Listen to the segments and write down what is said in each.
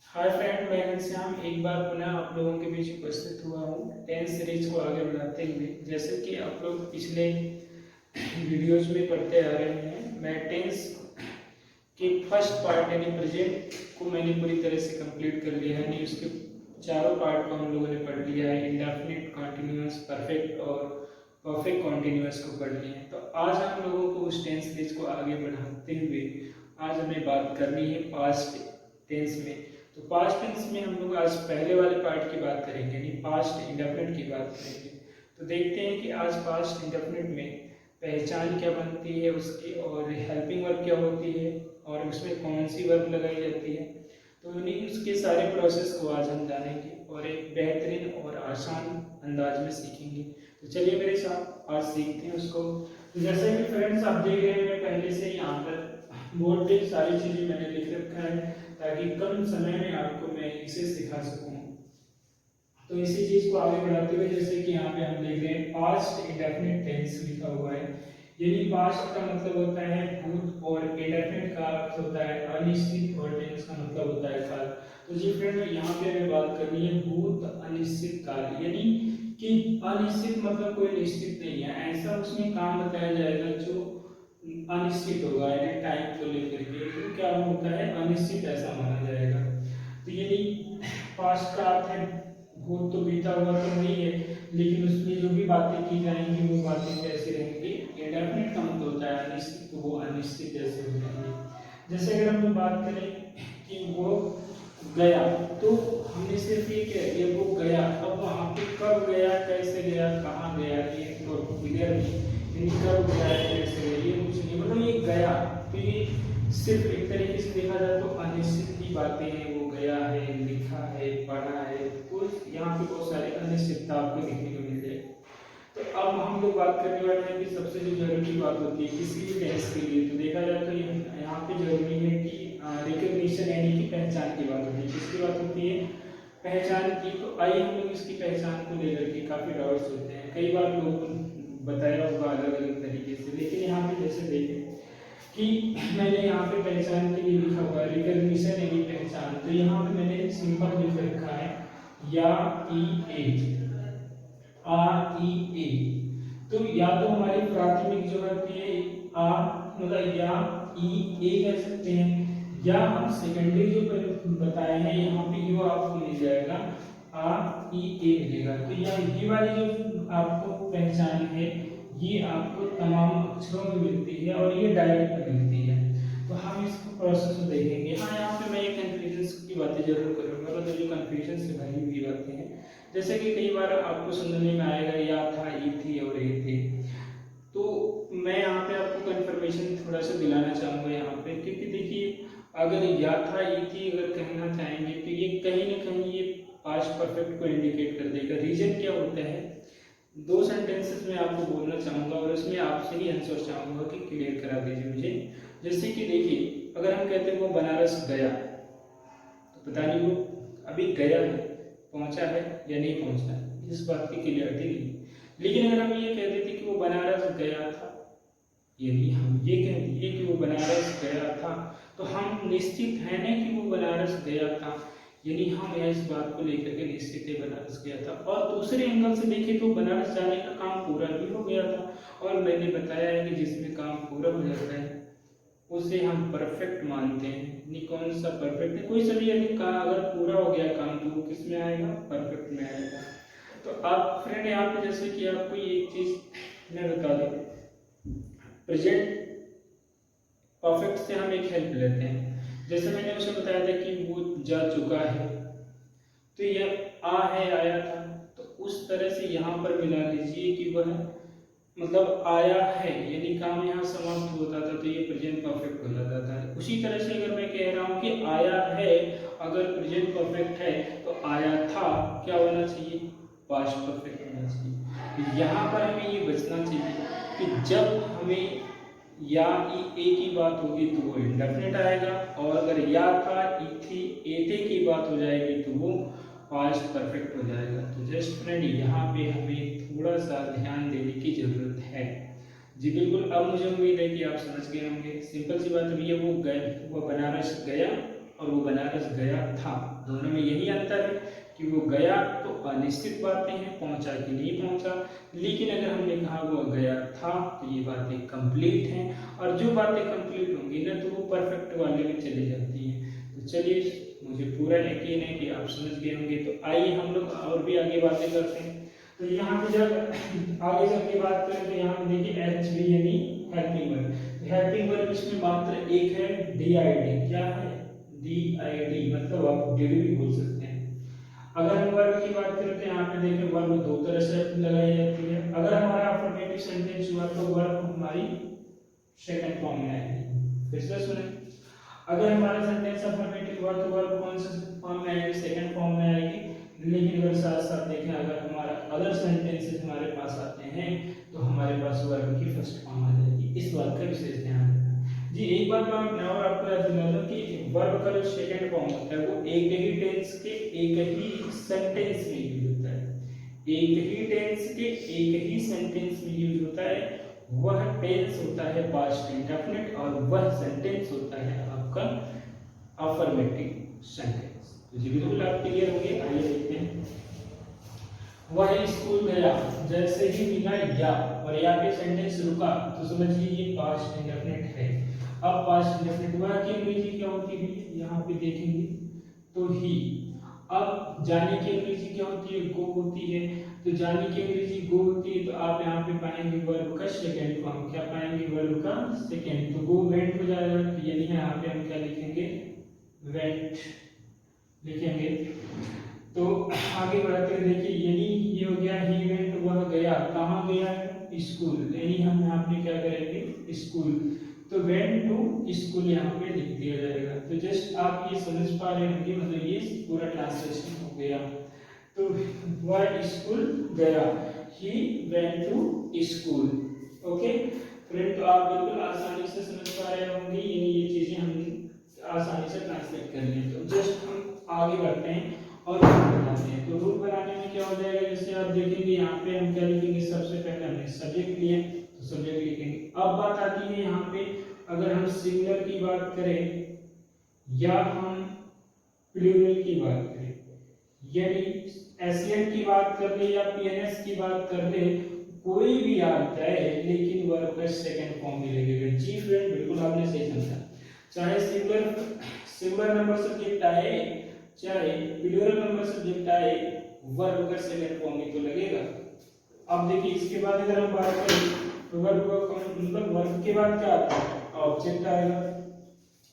Hi friend, मैं घनश्याम एक बार पुनः आप लोगों के बीच उपस्थित हुआ हूँ टेंस सीरीज को आगे बढ़ाते हुए। जैसे कि आप लोग पिछले वीडियोज में पढ़ते आ रहे हैं, मैं टेंस के फर्स्ट पार्ट यानी प्रेजेंट को मैंने पूरी तरह से कंप्लीट कर लिया है। यानी उसके चारों पार्ट को हम लोगों ने पढ़ लिया है। इंडेफिनिट, कॉन्टिन्यूअस, परफेक्ट और परफेक्ट कॉन्टिन्यूअस को पढ़ लिए हैं। तो आज हम लोगों को उस टेंस सीरीज को आगे बढ़ाते हुए आज हमें बात करनी है पास्ट टेंस में। तो पास्ट टेंस में हम लोग आज पहले वाले पार्ट की बात करेंगे, यानी पास्ट इंडेफिनिट की बात करेंगे। तो देखते हैं कि आज पास्ट इंडेफिनिट में पहचान क्या बनती है उसकी, और हेल्पिंग वर्ब क्या होती है, और उसमें कौन सी वर्ब लगाई जाती है। तो उन्हीं उसके सारे प्रोसेस को आज हम जानेंगे और एक बेहतरीन और आसान अंदाज में सीखेंगे। तो चलिए मेरे साथ आज सीखते हैं उसको। तो जैसे कि फ्रेंड्स आप देख रहे हैं, मैं पहले से यहाँ पर बोर्ड पे सारी चीजें मैंने लिख रखा है ताकि कम समय में आपको मैं इसे सिखा सकूं। तो इसी चीज को आगे बढ़ाते हुए जैसे कि यहाँ पे हम देख रहे हैं पास्ट इंडेफिनिट टेंस लिखा हुआ है। यानी पास्ट का मतलब होता है भूत और इंडेफिनिट का अर्थ होता है अनिश्चित, और टेंस का मतलब होता है काल। तो जी फ्रेंड, यहाँ पे हमें बात करनी है भूत अनिश्चित काल, यानी कि अनिश्चित मतलब कोई निश्चित नहीं है, ऐसा उसमें काम बताया जाएगा जो अनिश्चित होगा, यानी टाइम को लेकर के तो क्या होता है अनिश्चित, ऐसा माना जाएगा। तो यानी पास्ट का अर्थ है भूत, तो बीता हुआ तो नहीं है, लेकिन उसमें जो भी बातें की जाएंगी वो बातें कैसी रहेंगी। इंडेफिनिट का मतलब होता है अनिश्चित, तो वो अनिश्चित जैसे हो जाएंगे। जैसे अगर हम बात करें कि वो गया, तो हमने सिर्फ ये कह दिया वो गया, अब वहां पे कब गया, कैसे गया, कहाँ गया, ये तो क्लियर नहीं। यानी कब गया, कैसे गया, ये कुछ नहीं, मतलब ये गया। तो ये सिर्फ एक तरीके से देखा जाए तो अनिश्चित की बातें हैं। वो गया है, लिखा है, पढ़ा है, कुछ यहाँ पे बहुत सारे अनिश्चितता आपको देखने को मिल जाएगी। तो अब हम लोग बात करने वाले हैं कि सबसे जो जरूरी बात होती है किसी भी टेंस के लिए, तो देखा जाए तो यहाँ पे जरूरी है कि रिकॉग्निशन यानी कि पहचान की बात होती है। किसकी बात होती है? पहचान की। तो आइए हम लोग इसकी पहचान को लेकर के काफी डाउट्स होते हैं, कई बार लोगों को बताया होगा अलग अलग तरीके से, लेकिन यहाँ पे जैसे देखें कि मैंने यहाँ पे पहचान के लिए लिखा हुआ है रिकॉग्निशन यानी पहचान, तो यहाँ पे मैंने सिंपल लिख रखा है या ई ए, आर ई ए। तो या तो हमारी प्राथमिक जो होती है आ, मतलब या ई ए कह सकते हैं, या हम सेकेंडरी जो बताए हैं यहाँ पे यो आपको मिल जाएगा आ ई ए मिलेगा। तो ये वाली जो आपको पहचान है ये आपको तमाम अक्षरों में मिलती है और ये डायरेक्ट मिलती है। तो हम इसको प्रोसेस को देखेंगे। हाँ, यहाँ पे मैं कन्फ्यूजन की बातें जरूर करूँगा, मतलब जो कन्फ्यूजन से भरी हुई बातें हैं। जैसे कि कई बार आपको सुनने में आएगा या था, ई थी और ए थे। तो मैं यहाँ पे आपको कंफर्मेशन थोड़ा सा दिलाना चाहूँगा यहाँ पे, क्योंकि देखिए अगर या था, ई थी अगर कहना चाहेंगे तो ये कहीं ना कहीं ये पास्ट परफेक्ट को इंडिकेट कर देगा। रीजन क्या होता है, दो सेंटेंसेस में आपको बोलना चाहूँगा और उसमें आपसे ही आंसर चाहूँगा कि क्लियर करा दीजिए मुझे। जैसे कि देखिए अगर हम कहते हैं वो बनारस गया, तो पता नहीं वो अभी गया है, पहुंचा है या नहीं पहुंचा है, इस बात की क्लियरिटी नहीं। लेकिन अगर हम ये कह देते कि वो बनारस गया था, यदि हम ये कह दिए कि वो बनारस गया था, तो हम निश्चित है ना कि वो बनारस गया था, यानी हम इस बात को लेकर के निश्चित है बनारस गया था। और दूसरे एंगल से देखें तो बनारस जाने का काम पूरा भी हो गया था, और मैंने बताया है कि जिसमें काम पूरा हो जाता है उसे हम परफेक्ट मानते हैं। नहीं, कौन सा परफेक्ट है, कोई सा भी यदि अगर पूरा हो गया काम तो वो किस में आएगा, परफेक्ट में आएगा। तो आप फ्रेंड यहाँ पे जैसे कि आपको एक चीज मैं बता दूं, प्रेजेंट परफेक्ट से हम एक हेल्प लेते हैं। जैसे मैंने उसे बताया था कि वो जा चुका है, तो यह आ है, आया था, तो उस तरह से यहाँ पर मिला लीजिए कि वह मतलब आया है, यानी काम यहाँ समाप्त होता था तो ये प्रेजेंट परफेक्ट हो जाता था। उसी तरह से अगर मैं कह रहा हूँ कि आया है, अगर प्रेजेंट परफेक्ट है तो आया था क्या होना चाहिए, पास्ट परफेक्ट होना चाहिए। यहाँ पर हमें ये बचना चाहिए कि जब हमें या ए की बात होगी तो वो इंडेफिनिट आएगा, और अगर या था, ई थी, ए थे की बात हो जाएगी तो वो पास्ट परफेक्ट हो जाएगा। तो जस्ट फ्रेंड यहाँ पे हमें थोड़ा सा ध्यान देने की जरूरत है। जी बिल्कुल, अब मुझे उम्मीद है कि आप समझ गए होंगे। सिंपल सी बात अभी है, वो गए, वो बनारस गया, और वो बनारस गया था। दोनों में यही अंतर है कि वो गया तो अनिश्चित बातें हैं, पहुंचा कि नहीं पहुंचा, लेकिन अगर हमने कहा वो गया था तो ये बातें कंप्लीट हैं, और जो बातें कंप्लीट होंगी ना तो वो परफेक्ट वाले में चली जाती हैं। तो चलिए, मुझे पूरा यकीन है कि आप समझ गए होंगे। तो आइए हम लोग और भी आगे बातें करते हैं। तो यहाँ पे जब आगे चल के बात करें तो यहाँ पे देखिए HV यानी हेल्पिंग वर्ब। हेल्पिंग वर्ब इसमें मात्र एक है, DID। क्या है? DID, मतलब आप डिड भी बोल सकते हैं। अगर हम वर्ब की बात करें तो यहाँ पे देखिए वर्ब दो तरह से लगाई जाती है। अगर हमारा अफर्मेटिव सेंटेंस हुआ तो वर्ब हमारी सेकंड फॉर्म में आएगी। फिर से सुने, अगर हमारा सेंटेंस अफर्मेटिव हुआ तो वर्ब कौन से फॉर्म में आएगी? सेकंड फॉर्म में आएगी। लेकिन अगर साथ साथ देखें, अगर हमारा अदर सेंटेंसेस हमारे पास आते हैं तो हमारे पास वर्ब की फर्स्ट फॉर्म आ जाएगी। इस बात का विशेष ध्यान रखना जी। एक बात मैं और आपको याद दिला दूं कि वर्ब का जो सेकंड फॉर्म होता है वो एक ही टेंस के एक ही सेंटेंस में यूज होता है। एक ही टेंस के एक ही सेंटेंस में यूज होता है। वह टेंस होता है पास्ट इंडेफिनिट और वह सेंटेंस होता है आपका अफर्मेटिव सेंटेंस। तो जी बिल्कुल आप क्लियर हो गए। आइए देखते हैं। वह स्कूल गया, जैसे ही बिना या और यहाँ पे सेंटेंस रुका तो समझिए ये पास्ट इंडेफिनिट है। अब पास्ट इंडेफिनिट वह की अंग्रेजी क्या होती है? यहाँ पे देखेंगे तो ही। अब जाने की अंग्रेजी क्या होती है? गो होती है। तो जाने की अंग्रेजी गो होती है, तो आप यहाँ पे पाएंगे वर्ब का सेकंड फॉर्म। क्या पाएंगे? वर्ब का सेकंड। तो गो वेंट हो जाएगा, यानी यहाँ पे हम क्या लिखेंगे? वेंट लिखेंगे। तो आगे बढ़ते हैं, देखिए यदि ये हो गया ही वेंट, वह गया। कहाँ गया? स्कूल। यानी हम यहाँ पे क्या करेंगे? स्कूल। तो वेंट टू स्कूल यहाँ पे लिख दिया जाएगा। तो जस्ट आप ये समझ पा रहे होंगे, मतलब ये पूरा ट्रांसलेशन हो गया। तो वह स्कूल गया, he went to school. Okay friend, तो आप बिल्कुल आसानी से समझ पा रहे होंगे, ये चीजें हम आसानी से ट्रांसलेट कर लें। तो जस्ट हम आगे बढ़ते हैं और रूल बनाते हैं। तो रूल बनाने में क्या हो जाएगा? जैसे आप देखेंगे यहाँ पे हम क्या लिखेंगे? सबसे पहले हमने सब्जेक्ट लिया तो सब्जेक्ट लिखेंगे। अब बात आती है यहाँ पे, अगर हम सिंगुलर की बात करें या हम प्लूरल की बात करें, यानी एसएन की बात कर ले या पीएनएस की बात कर ले, कोई भी आ जाए लेकिन वर्ब का सेकंड फॉर्म में लगेगा। जी फ्रेंड, बिल्कुल आपने सही समझा। चाहे सिंगुलर नंबर सब्जेक्ट आए चाहे प्लूरल नंबर सब्जेक्ट आए, वर्ब का सेकंड फॉर्म में तो लगेगा। अब देखिए इसके बाद अगर हम बात करें तो वर्ब का मतलब वर्ब के बाद क्या आता है? ऑब्जेक्ट आएगा।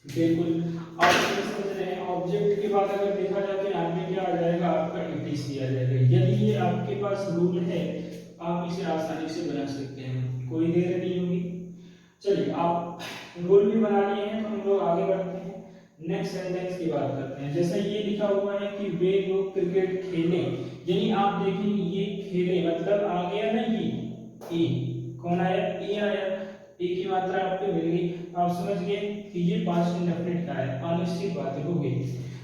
बिल्कुल आप समझ रहे हैं। ऑब्जेक्ट के बाद अगर देखा जाए तो यहाँ पे क्या आ जाएगा? आपका ईटीसी आ जाएगा। यदि ये आपके पास रूल है आप इसे आसानी से बना सकते हैं, कोई देर नहीं होगी। चलिए, आप रूल भी बना लिए हैं तो हम लोग आगे बढ़ते हैं। नेक्स्ट सेंटेंस की बात करते हैं। जैसे ये लिखा हुआ है कि वे लोग क्रिकेट खेले, यानी आप देखेंगे ये खेले मतलब आ गया ना, ये ए कौन आया? ए आया। ए की मात्रा आपको मिल गई। आप समझ गए कि ये पास्ट इंडेफिनिट का है, अनिश्चित बात हो गई।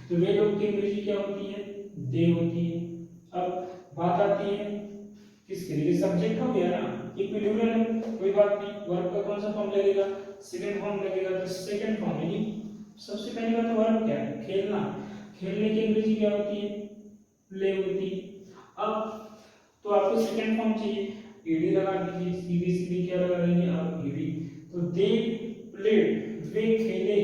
तो वे लोग की अंग्रेजी क्या होती है? दे होती है। अब बात आती है किसके लिए? सब्जेक्ट हो गया ना, ये प्लूरल है, कोई बात नहीं। वर्ब का कौन सा फॉर्म लगेगा? सेकंड फॉर्म लगेगा। तो सेकंड फॉर्म यानी सबसे पहली बात तो वर्ब क्या है? खेलना। खेलने की अंग्रेजी क्या होती है? प्ले होती है। अब तो आपको सेकंड फॉर्म चाहिए, ईडी लगा दीजिए। सीधी सीधी क्या लगा देंगे आप? ईडी। तो दे प्लेड, वे खेले।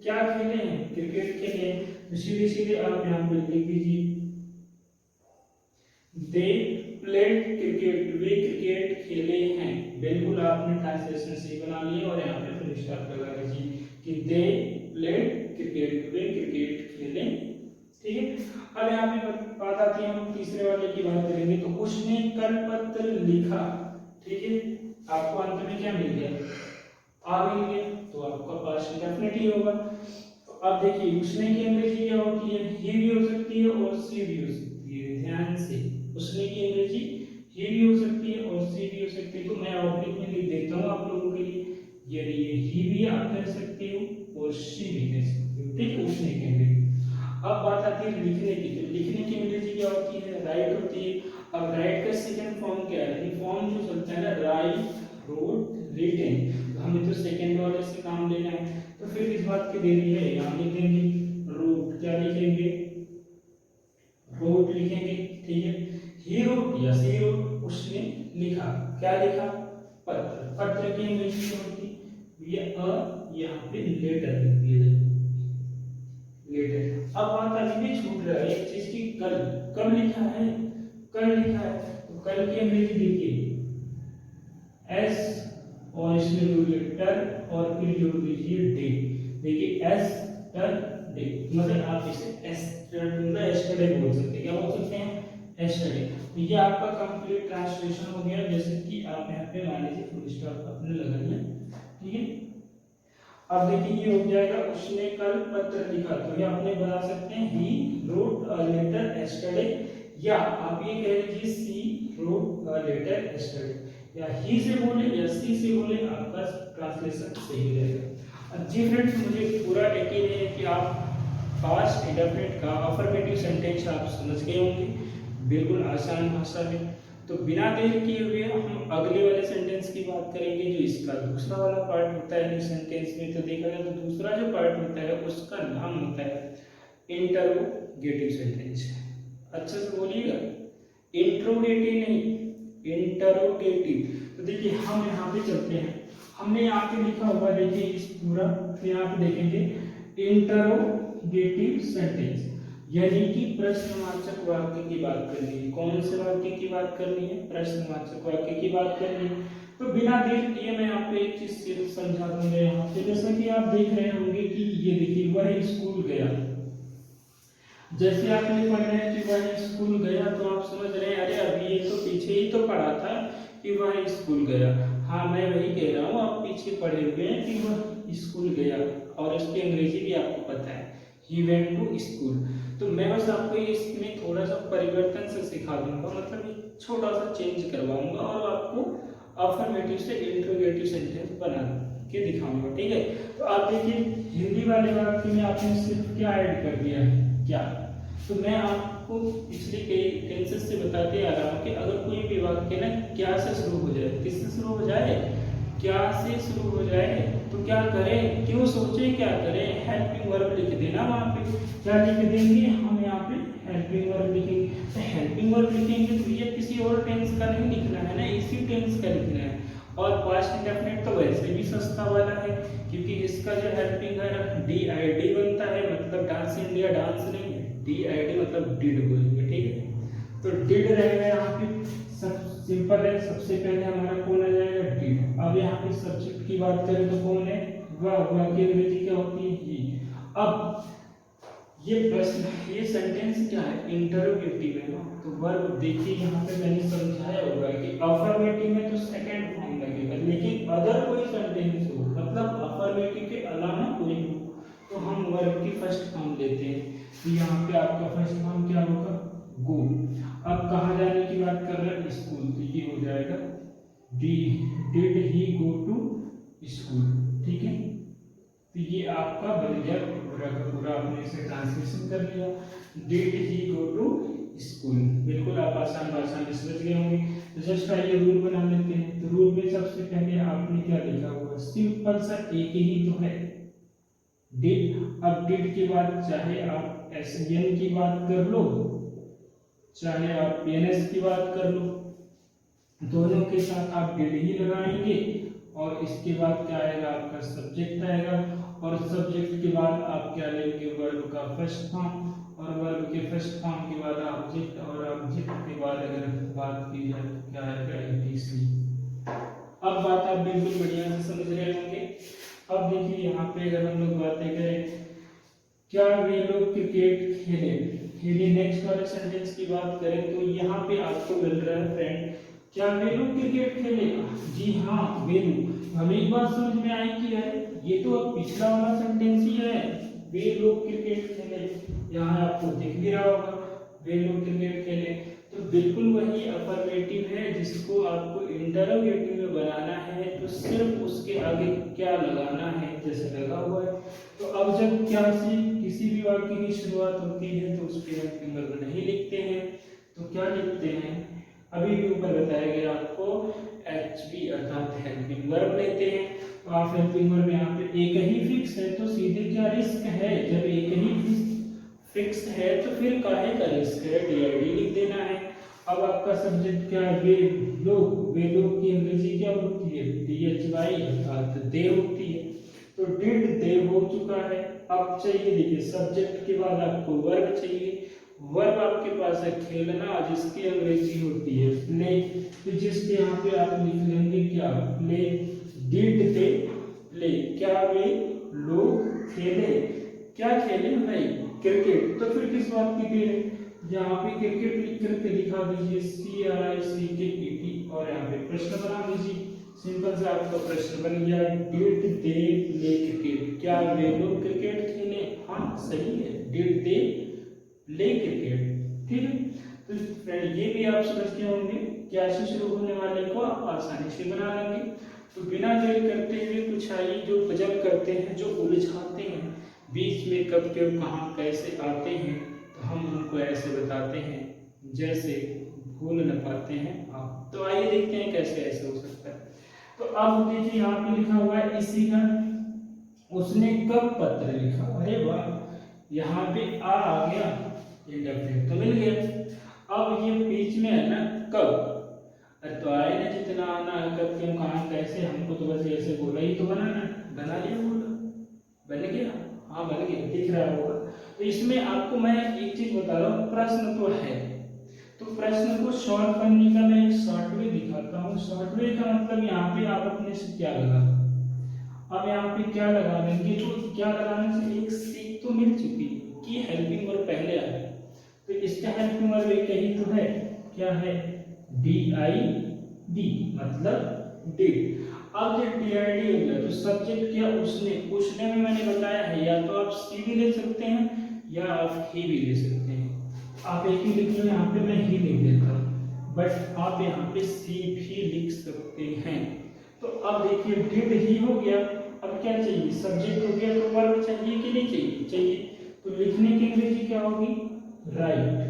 क्या खेले हैं? क्रिकेट खेले। तो सीधे सीधे आप यहाँ पे लिख दीजिए they played cricket, way cricket खेले हैं। बिल्कुल आपने ट्रांसलेशन सही बना लिया और यहाँ पे फुल स्टॉप लगा दीजिए कि they played cricket, way cricket खेले। ठीक है। अब यहाँ पे बात आती है, हम तीसरे वाले की बात करेंगे। तो उसने कल पत्र लिखा। ठीक है, आपको अंत में क्या मिल गया? आ मिल गया, तो आपका पास्ट इंडेफिनिट ही होगा। तो अब देखिए उसने की अंग्रेजी क्या होती है? ही भी हो सकती है और सी भी हो सकती है। ध्यान से, उसने की अंग्रेजी ही भी हो सकती है और सी भी हो सकती है। तो मैं ऑब्लिक में लिख देता हूँ आप लोगों के लिए, यानी ये ही भी आप कह सकते हो और सी भी कह सकते हो। ठीक है, उसने की अंग्रेजी। अब बात आती है लिखने की। तो लिखने की अंग्रेजी क्या होती है? राइट होती है। अब राइट का सेकंड फॉर्म क्या है? फॉर्म जो चलता है ना, राइट, रोट, रिटन। तो हमें तो सेकंड वाले से काम लेना है, तो फिर इस बात की देरी है, यहाँ लिख देंगे क्या लिखेंगे, रोट लिखेंगे, ठीक है। ही रोट या सी रोट, उसने लिखा, क्या लिखा, पत्र। पत्र की इंग्लिश में होती ये यहाँ पे लेटर लिख दिया जाए, लेटर। अब बात अभी भी छूट रहा है एक चीज की, कल। कब लिखा है, कल लिखा है, तो कल की अंग्रेजी देखिए एस, और इसमें जोड़िए टर, और फिर जोड़ दीजिए डे। देखिए एस टर डे, मतलब आप इसे एस्टरडे बोल सकते हैं, क्या बोल सकते हैं, एस्टरडे। तो ये आपका कंप्लीट ट्रांसलेशन हो गया, जैसे कि आप यहाँ पे मान लीजिए फुल स्टॉप अपने लगा लिया, ठीक है। अब देखिए ये हो जाएगा, उसने कल पत्र लिखा, तो ये आपने बना सकते हैं he wrote a letter yesterday, या आप ये कह लीजिए she wrote a letter yesterday, या ही से बोले या सी से बोले, आपका ट्रांसलेशन सही हो जाएगा। जी फ्रेंड्स, मुझे पूरा यकीन है कि आप पास्ट इंडेफिनिट का अफर्मेटिव सेंटेंस आप समझ गए होंगे, बिल्कुल आसान भाषा में। तो बिना देर किए हुए हम अगले वाले सेंटेंस की बात करेंगे, जो इसका दूसरा वाला पार्ट होता है सेंटेंस में। तो देखा जाए तो दूसरा जो पार्ट होता है उसका नाम होता है इंटरोगेटिव सेंटेंस। अच्छे से बोलिएगा, इंट्रोगेटिव नहीं, इंटरोगेटिव। तो देखिए हम यहाँ पे चलते हैं, हमने यहाँ पे लिखा हुआ, देखिए इस पूरा, फिर यहाँ पे देखेंगे इंटरोगेटिव सेंटेंस, यानी कि प्रश्नवाचक वाक्य की बात करनी है। कौन से वाक्य की बात करनी है, प्रश्नवाचक वाक्य की बात करनी है। तो बिना देर किए मैं आपको एक चीज सिर्फ समझा दूंगा यहाँ पे, जैसा कि आप देख रहे होंगे कि ये देखिए वह स्कूल गया, जैसे आपने पढ़ रहे हैं कि वह स्कूल गया, तो आप समझ रहे हैं अरे अभी ये तो पीछे ही तो पढ़ा था कि वह स्कूल गया। हाँ मैं वही कह रहा हूँ, आप पीछे पढ़े हुए हैं कि वह स्कूल गया, और इसकी अंग्रेजी भी आपको पता है, ही वेंट टू स्कूल। तो मैं बस आपको इसमें थोड़ा सा परिवर्तन से सिखा दूंगा, मतलब छोटा सा चेंज करवाऊंगा, और आपको अफर्मेटिव से इंट्रोगेटिव सेंटेंस बना के दिखाऊंगा, ठीक है। तो आप देखिए हिंदी वाले वाक्य में आपने सिर्फ क्या ऐड कर दिया है, क्या। तो मैं आपको पिछले कई टेंसेस से बताते आ रहा हूँ कि अगर कोई भी वाक्य ना क्या से शुरू हो जाए, किससे शुरू हो जाए, क्या से शुरू हो जाए, तो क्या करें, क्यों सोचे क्या करें, हेल्पिंग वर्ब लिख देना वहां पे। क्या लिख देंगे हम यहाँ पे, हेल्पिंग वर्ब लिखेंगे। तो हेल्पिंग वर्ब लिखेंगे तो ये किसी और टेंस का नहीं लिखना है ना, इसी टेंस का लिखना है। और पास्ट इंडेफिनिट तो वैसे भी सस्ता वाला है, क्योंकि इसका जो हेल्पिंग है DID बनता है, मतलब डांस इंडिया डांस नहीं है, DID मतलब डिड बोलेंगे, ठीक है। तो डिड रहेगा यहाँ पे, सब सिंपल है। सबसे पहले हमारा कौन आ जाएगा, डिड। अब यहाँ पे सब्जेक्ट की बात करें तो कौन है, वह की अंग्रेजी क्या होती है, ही। अब ये प्रश्न, ये सेंटेंस क्या है, इंटरोगेटिव है ना। तो वर्ब देखिए यहाँ पे मैंने समझाया होगा कि अफर्मेटिव में तो सेकंड फॉर्म लगेगा, लेकिन अदर कोई सेंटेंस हो, मतलब अफर्मेटिव के अलावा कोई हो, तो हम वर्ब की फर्स्ट फॉर्म लेते हैं। तो यहाँ पे आपका फर्स्ट फॉर्म क्या होगा, गो। अब कहाँ जाने की बात कर रहे हैं, स्कूल, तो ये हो जाएगा did he go to school, ठीक है। तो ये आपका बन गया पूरा का पूरा, आपने इसे ट्रांसलेशन कर लिया, did he go to school. बिल्कुल आप आसान भाषा में समझ गए होंगे। तो जस्ट आइए रूल बना लेते हैं। तो रूल में सबसे पहले आपने क्या लिखा हुआ, सिंपल सा एक ही तो है, डिड। अब डिड के बाद चाहे आप SN की बात कर लो, चाहे आप PNS की बात कर लो, दोनों के साथ आप डिड ही लगाएंगे। और इसके बाद क्या आएगा, आपका सब्जेक्ट आएगा, और सब्जेक्ट के बाद आप क्या लेंगे, वर्ब का फर्स्ट फॉर्म, और वर्ब के फर्स्ट फॉर्म के बाद ऑब्जेक्ट, और ऑब्जेक्ट के बाद अगर बात की जाए तो क्या आएगा, ETC। अब बात आप बिल्कुल बढ़िया से समझ रहे होंगे। अब देखिए यहाँ पे अगर हम लोग बातें करें, क्या वे लोग क्रिकेट खेले, नेक्स्ट वाले सेंटेंस की बात करें तो यहाँ पे आपको मिल रहा है फ्रेंड, क्या वे लोग क्रिकेट खेले, जी हाँ वे लोग। हमें एक बात समझ में आई कि यार ये तो अब पिछला वाला सेंटेंस ही है, वे लोग क्रिकेट खेले, यहाँ आपको दिख भी रहा होगा वे लोग क्रिकेट खेले। तो बिल्कुल वही अफर्मेटिव है जिसको आपको इंटरोगेटिव में बनाना है, तो सिर्फ उसके आगे क्या लगाना है, जैसे लगा हुआ है। तो अब जब क्या से किसी भी वाक्य की शुरुआत होती है तो उस पर हेल्पिंग वर्ब नहीं लिखते हैं, तो क्या लिखते हैं, अभी भी ऊपर बताया गया आपको, HB अर्थात हेल्पिंग वर्ब लेते हैं। तो आप हेल्पिंग वर्ब यहाँ पे एक ही फिक्स है, तो सीधे क्या रिस्क है, जब एक ही फिक्स है तो फिर काहे का रिस्क है, DID लिख देना है। अब आपका सब्जेक्ट क्या है, वे लोग की अंग्रेजी क्या होती है, DHY अर्थात दे होती है। तो डिड दे हो चुका है। अब चाहिए देखिए सब्जेक्ट के बाद आपको वर्ब चाहिए। वर्ब आपके पास है खेलना, जिसकी अंग्रेजी होती है प्ले। तो जिसके यहाँ पे आप लिख लेंगे क्या, प्ले। डिड दे प्ले, क्या वे लोग खेले, क्या खेले भाई, क्रिकेट। तो फिर किस बात की देर है, यहाँ पे क्रिकेट लिख करके दिखा दीजिए CRICKET और यहाँ पे प्रश्न बना दीजिए। सिंपल सा आपका प्रश्न बन गया, डिड दे प्ले क्रिकेट, क्या वे लोग क्रिकेट खेले। हाँ सही है, डिड दे प्ले क्रिकेट। ठीक है, तो फ्रेंड ये भी आप समझते होंगे क्या से शुरू होने वाले को आप आसानी से बना लेंगे। तो बिना देर करते हुए कुछ आइए जो पजल करते हैं, जो उलझाते हैं, बीच में कब क्यों कहाँ कैसे आते हैं, तो हम उनको ऐसे बताते हैं जैसे भूल न पाते हैं आप। तो आइए देखते हैं कैसे ऐसे हो सकता है। तो अब देखिए यहाँ पे लिखा हुआ है इसी का, उसने कब पत्र लिखा। अरे वाह, यहाँ पे आ गया, इंटरफेयर तो मिल गया। अब ये बीच में है ना कब, अरे तो आए ना जितना आना है, कब क्यों कहाँ कैसे, हमको तो बस ऐसे बोला ही तो बनाना है, बना लिया बोला, बन गया। हाँ बन गया, दिख रहा होगा। तो इसमें आपको मैं एक चीज बता रहा हूँ, प्रश्न तो है, तो प्रश्न को सॉल्व करने का मैं एक शॉर्ट वे दिखाता हूँ। शॉर्ट वे का मतलब यहाँ पे आप अपने से क्या लगा, अब यहाँ पे क्या लगा देंगे, तो क्या लगाने से एक सीख तो मिल चुकी कि हेल्पिंग वर्ब पहले आ गया। तो इसका हेल्पिंग वर्ब एक ही तो है, क्या है, DID मतलब डिड। अब जब DID हो गया तो सब्जेक्ट क्या, उसने। उसने में मैंने बताया है या तो आप सी भी ले सकते हैं या आप ही भी ले सकते हैं। आप एक ही लिख लो, यहाँ पे मैं ही लिख देता हूँ, बट आप यहाँ पे सी भी लिख सकते हैं। तो अब देखिए डिड ही हो गया, अब क्या चाहिए, सब्जेक्ट हो गया, तो वर्ब चाहिए कि नहीं चाहिए, चाहिए। तो लिखने की अंग्रेजी क्या होगी, राइट।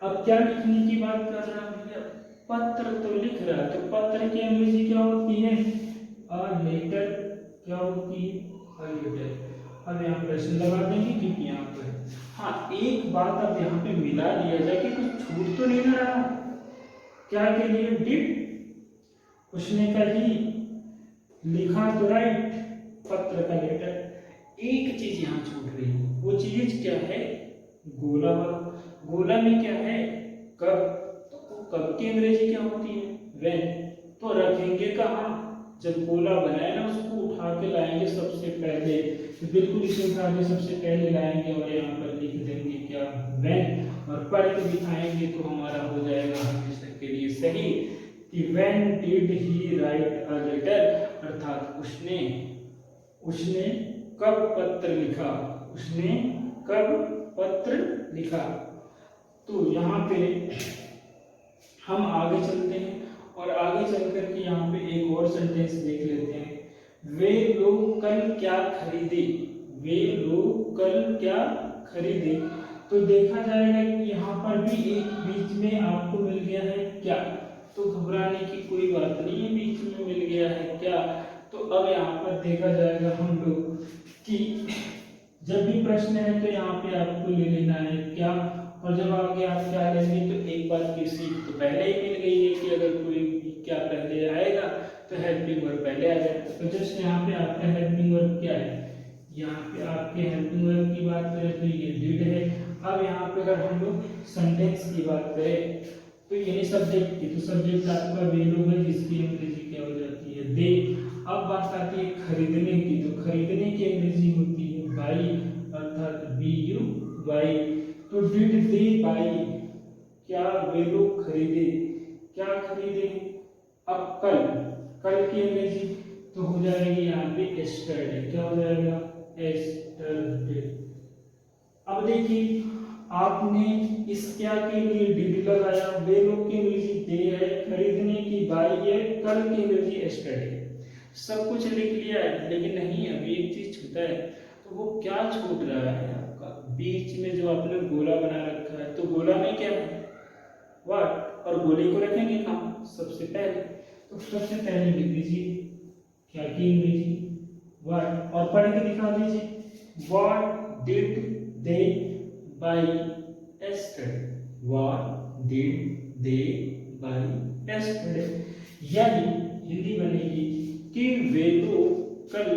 अब क्या लिखने की बात कर रहा है भैया, पत्र तो लिख रहा है, तो पत्र की अंग्रेजी क्या होती है, अ लेटर। क्या होती है, अ लेटर। अब यहाँ प्रश्न लगा देंगे क्योंकि यहाँ पर हाँ एक बात अब यहाँ पे मिला दिया जाए कि कुछ छूट तो नहीं ना रहा, क्या के लिए, डिड उसने कही, लिखा तो राइट, पत्र का लेटर। एक चीज यहाँ छूट रही है, वो चीज क्या है, गोला वाला। गोला में क्या है, कब, तो कब की अंग्रेजी क्या होती है, व्हेन। तो रखेंगे कहाँ, जब गोला बनाए ना उसको उठा के लाएंगे सबसे पहले, तो बिल्कुल इसे उठा के सबसे पहले लाएंगे और यहाँ पर लिख देंगे क्या, व्हेन। और पढ़ के दिखाएंगे तो हमारा हो जाएगा हमेशा के लिए सही कि when did he write a letter, अर्थात उसने कब पत्र लिखा, उसने कब पत्र लिखा। तो यहाँ पे हम आगे चलते हैं और आगे चल करके यहाँ पे एक और सेंटेंस देख लेते हैं, वे लोग कल क्या खरीदे, वे लोग कल क्या खरीदे। तो देखा जाएगा कि यहाँ पर भी एक बीच में आपको मिल गया है क्या, तो घबराने की कोई बात नहीं है, बीच में मिल गया है क्या। तो अब यहाँ पर देखा जाएगा हम लोग कि जब भी प्रश्न है तो यहाँ पे आपको ले लेना है क्या, और जब आगे आप क्या लेंगे तो एक बात की सीख तो पहले ही मिल गई है कि अगर कोई क्या पहले आएगा तो हेल्पिंग वर्ब पहले आ जाएगा। तो जस्ट यहाँ पे आपका हेल्पिंग वर्ब क्या है, यहाँ पे आपके हेल्पिंग वर्ब की बात करें तो ये डिड है। अब यहाँ पे अगर हम लोग सेंटेंस की बात करें तो ये सब्जेक्ट की, तो सब्जेक्ट आपका वे लोग है जिसकी अंग्रेजी क्या हो जाती है, दे। अब बात आती है खरीदने की, तो खरीदने की अंग्रेजी होती है बाई, अर्थात BUY। तो डिड दे बाई, क्या वे लोग खरीदे, क्या खरीदे। अब कल की अंग्रेजी तो हो जाएगी यहाँ पे एस्टरडे, क्या हो जाएगा, एस्टरडे। अब देखिए आपने इस क्या के लिए डिड लगाया, वे लोग की अंग्रेजी दे है, खरीदने की बाई है, कल की अंग्रेजी एस्टरडे। सब कुछ लिख लिया है, लेकिन नहीं अभी एक चीज छूटा है। तो वो क्या छूट रहा है आपका, बीच में जो आपने गोला बना रखा है, तो गोला में क्या है, व्हाट, और गोले को रखेंगे कहाँ, सबसे पहले। तो सबसे पहले लिख दीजिए क्या की अंग्रेजी, व्हाट, और पढ़ के दिखा दीजिए, what did they by yesterday, what did they buy yesterday? यानी हिंदी बनेगी कि वे लोग कल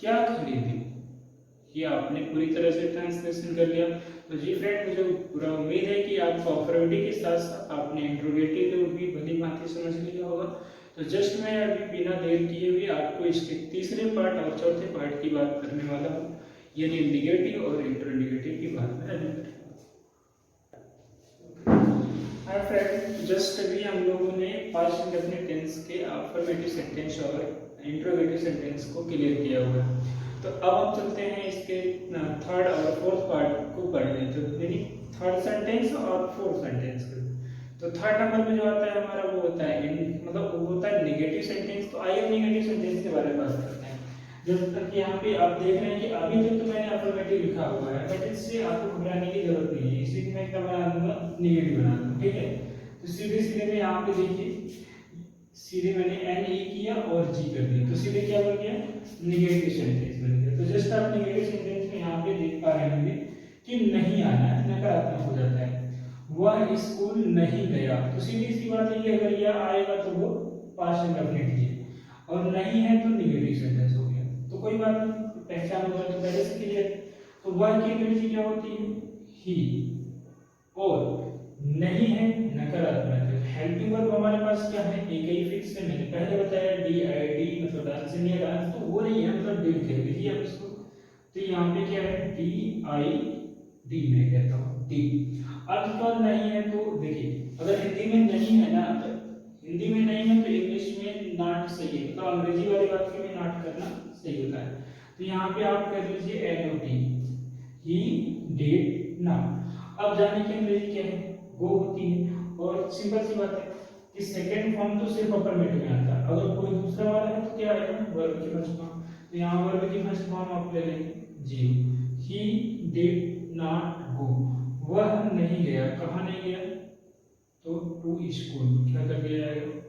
क्या खरीदे। ये आपने पूरी तरह से ट्रांसलेशन कर लिया। तो जी फ्रेंड, मुझे पूरा उम्मीद है कि आपको अफर्मेटिव के साथ साथ आपने इंट्रोगेटिव भी भली भांति समझ लिया होगा। तो जस्ट मैं अभी बिना देर किए हुए आपको इसके तीसरे पार्ट और चौथे पार्ट की बात करने वाला हूँ, यानी निगेटिव और इंटरनिगेटिव की बात में अभी करेंगे। हाय फ्रेंड, जस्ट अभी हम लोगों ने पास्ट इंडेफिनिट टेंस के अफर्मेटिव सेंटेंस और इंट्रोगेटिव सेंटेंस को क्लियर किया हुआ है। तो अब हम चलते हैं इसके थर्ड और फोर्थ पार्ट को पढ़ने, तो यानी थर्ड सेंटेंस और फोर्थ सेंटेंस का। तो थर्ड नंबर में जो आता है हमारा वो होता है मतलब वो होता है नेगेटिव सेंटेंस। तो आइए नेगेटिव सेंटेंस के बारे में बात करते हैं। जब तक यहाँ पे आप देख रहे हैं कि अभी तक तो मैंने अफर्मेटिव लिखा हुआ है, बट इससे आपको घबराने की जरूरत नहीं है। इसी को मैं क्या बना दूंगा, निगेटिव बना दूंगा, ठीक है। तो सीधे सीधे में यहाँ पे देखिए, सीधे मैंने एन ए किया और जी कर दिया, तो सीधे क्या बन गया, निगेटिव सेंटेंस बन गया। तो जस्ट आप निगेटिव सेंटेंस में यहाँ पे देख पा रहे होंगे कि नहीं आना है, नकारात्मक हो जाता है। वह स्कूल नहीं गया, तो सीधी सी बात है कि अगर यह आएगा तो वो पास्ट इंडेफिनिट है, और नहीं है तो निगेटिव सेंटेंस हो गया। तो कोई बात नहीं, पहचान होगा तो पहले से क्लियर। तो वह की अंग्रेजी क्या होती है, ही, और नहीं है नकारात्मक। हेल्पिंग वर्ब हमारे पास क्या है, एक ही फिक्स है, मैंने पहले बताया डी आई डी मतलब डांस इंडिया डांस, तो वो नहीं है, मतलब डी कह लीजिए आप इसको। तो यहाँ पे क्या है, डी आई डी मैं कहता हूँ डी। अब तो नहीं है तो देखिए, अगर हिंदी में नहीं है ना, तो हिंदी में नहीं है तो इंग्लिश में नॉट सही है, तो अंग्रेजी वाले वाक्य में नॉट करना सही होता है। तो यहाँ पे आप कर लीजिए N O T, he did not. अब जाने की अंग्रेजी क्या है, गो होती है, और सिंपल सी बात है कि सेकंड फॉर्म तो सिर्फ अफर्मेटिव में आता है। अगर कोई दूसरा वाला है तो क्या आएगा, वर्ब की फर्स्ट फॉर्म। तो यहाँ वर्ब की फर्स्ट फॉर्म आप ले लेंगे जी, ही डिड नॉट गो, वह नहीं गया, कहाँ नहीं गया, तो टू स्कूल, क्या कर दिया जाएगा,